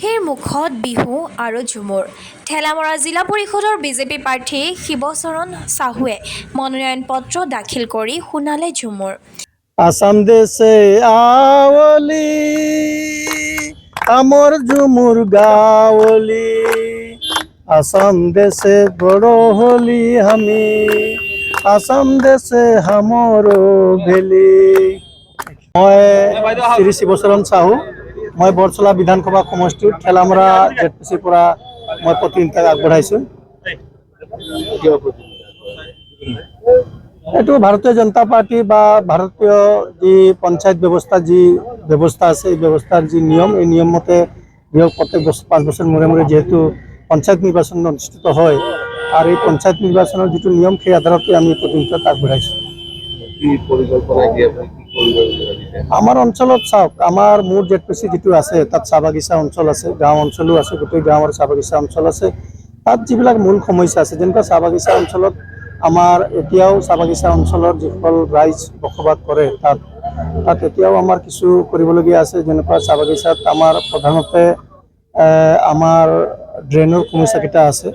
সেই মুখত বিহু আৰু ঝুমুৰ। ঠেলামৰা জিলা পৰিষদৰ বিজেপি প্ৰাৰ্থী শিৱচৰণ চাহুৱে মনোনয়ন পত্ৰ দাখিল কৰি শুনালে ঝুমুৰ। আসাম দেশে আৱলি আমৰ ঝুমুৰ গাৱলি আসাম দেশে বড় হলি আমি আসাম দেশে হামৰো ভেলি। মই শ্ৰী শিৱচৰণ চাহু। মই বৰচলা বিধানসভা সমষ্টিৰ ঠেলামৰা জেডপিচিৰ পৰা মই প্ৰতিনিধিত্ব আগবঢ়াইছোঁ। এইটো ভাৰতীয় জনতা পাৰ্টি বা ভাৰতীয় যি পঞ্চায়ত ব্যৱস্থা আছে এই ব্যৱস্থাৰ যি নিয়ম এই নিয়ম মতে প্ৰত্যেক 5 বছৰ মূৰে মূৰে যিহেতু পঞ্চায়ত নিৰ্বাচন অনুষ্ঠিত হয় আৰু এই পঞ্চায়ত নিৰ্বাচনৰ যিটো নিয়ম সেই আধাৰতে আমি প্ৰতিনিধিত্ব আগবঢ়াইছোঁ। আমাৰ অঞ্চলত চাওক, আমাৰ মূল জেডপিচি যিটো আছে তাত চাহ বাগিচা অঞ্চল আছে, গাঁও অঞ্চলো আছে, গোটেই গাঁৱৰ চাহ বাগিচা অঞ্চল আছে। তাত যিবিলাক মূল সমস্যা আছে যেনেকুৱা চাহ বাগিচা অঞ্চলত আমাৰ এতিয়াও চাহ বাগিচা অঞ্চলৰ যিসকল ৰাইজ বসবাস কৰে তাত এতিয়াও আমাৰ কিছু কৰিবলগীয়া আছে। যেনেকুৱা চাহ বাগিচাত আমাৰ প্ৰধানতে আমাৰ ড্ৰেইনৰ সমস্যাকেইটা আছে।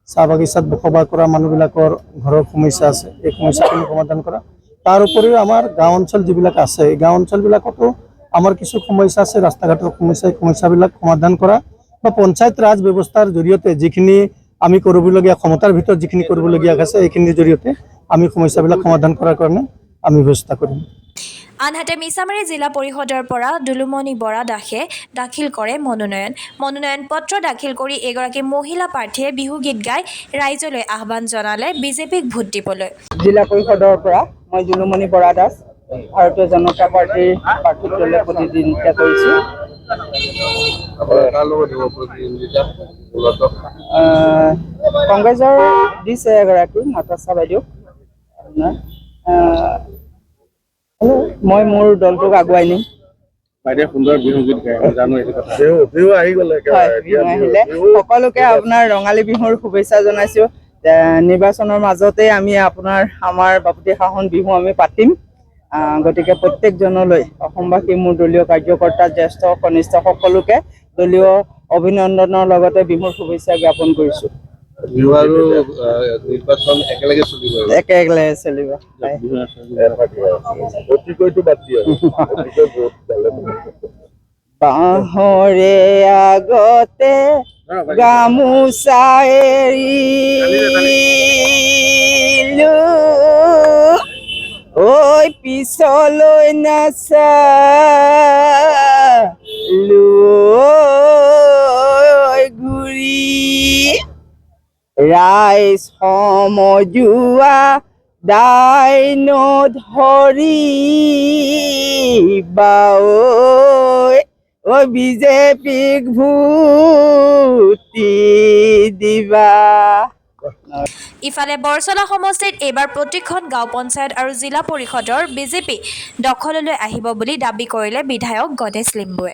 চাহ বাগিচাত বসবাস কৰা মানুহবিলাকৰ ঘৰৰ সমস্যা আছে, এই সমস্যাখিনি সমাধান কৰা। তাৰ উপৰিও আমাৰ গাঁও অঞ্চল যিবিলাক আছে এই গাঁও অঞ্চলবিলাকতো আমাৰ কিছু সমস্যা আছে, ৰাস্তা ঘাটৰ সমস্যা, এই সমস্যাবিলাক সমাধান কৰা বা পঞ্চায়ত ৰাজ ব্যৱস্থাৰ জৰিয়তে যিখিনি আমি কৰিবলগীয়া ক্ষমতাৰ ভিতৰত যিখিনি কৰিবলগীয়া আছে এইখিনিৰ জৰিয়তে আমি সমস্যাবিলাক সমাধান কৰাৰ কাৰণে আমি ব্যৱস্থা কৰিম। আনহাতে মিছামাৰী জিলা পৰিষদৰ পৰা দুলুমণি বৰা দাসে দাখিল কৰে মনোনয়ন পত্ৰ দাখিল কৰি এগৰাকী মহিলা প্ৰাৰ্থীয়ে বিহু গীত গাই ৰাইজলৈ আহ্বান জনালে বিজেপিক ভোট দিবলৈ। জিলা পৰিষদৰ পৰা মই দুলুমণি বৰা দাস ভাৰতীয় জনতা পাৰ্টিৰ প্ৰাৰ্থীত্বলৈ প্ৰতিদ্বন্দ্বিতা কৰিছোঁ। কংগ্ৰেছৰ দিছে এগৰাকী নাতাশা বাইদেউ। মই মোৰ দলটোক আগুৱাই নিম। সকলোকে আপোনাৰ ৰঙালী বিহুৰ শুভেচ্ছা জনাইছোঁ। নিৰ্বাচনৰ মাজতে আমি আমাৰ বাপুতি সাহোন বিহু আমি পাতিম। গতিকে প্ৰত্যেকজনলৈ অসমবাসী মোৰ দলীয় কাৰ্যকৰ্তা জ্যেষ্ঠ কনিষ্ঠ সকলোকে দলীয় অভিনন্দনৰ লগতে বিহুৰ শুভেচ্ছা জ্ঞাপন কৰিছোঁ। একেলগে চলিব। বাঁহৰে আগতে গামোচা এৰিলো ঐ পিছলৈ নাচালো ঘূৰি ৰাইজ সমজুৱা দাইন ধৰিবা ঐ বিজেপিক ভোট দিবা। ইফালে বৰচলা সমষ্টিত এইবাৰ প্ৰতিখন গাঁও পঞ্চায়ত আৰু জিলা পৰিষদৰ বিজেপি দখললৈ আহিব বুলি দাবী কৰিলে বিধায়ক গণেশ লিম্বুৱে।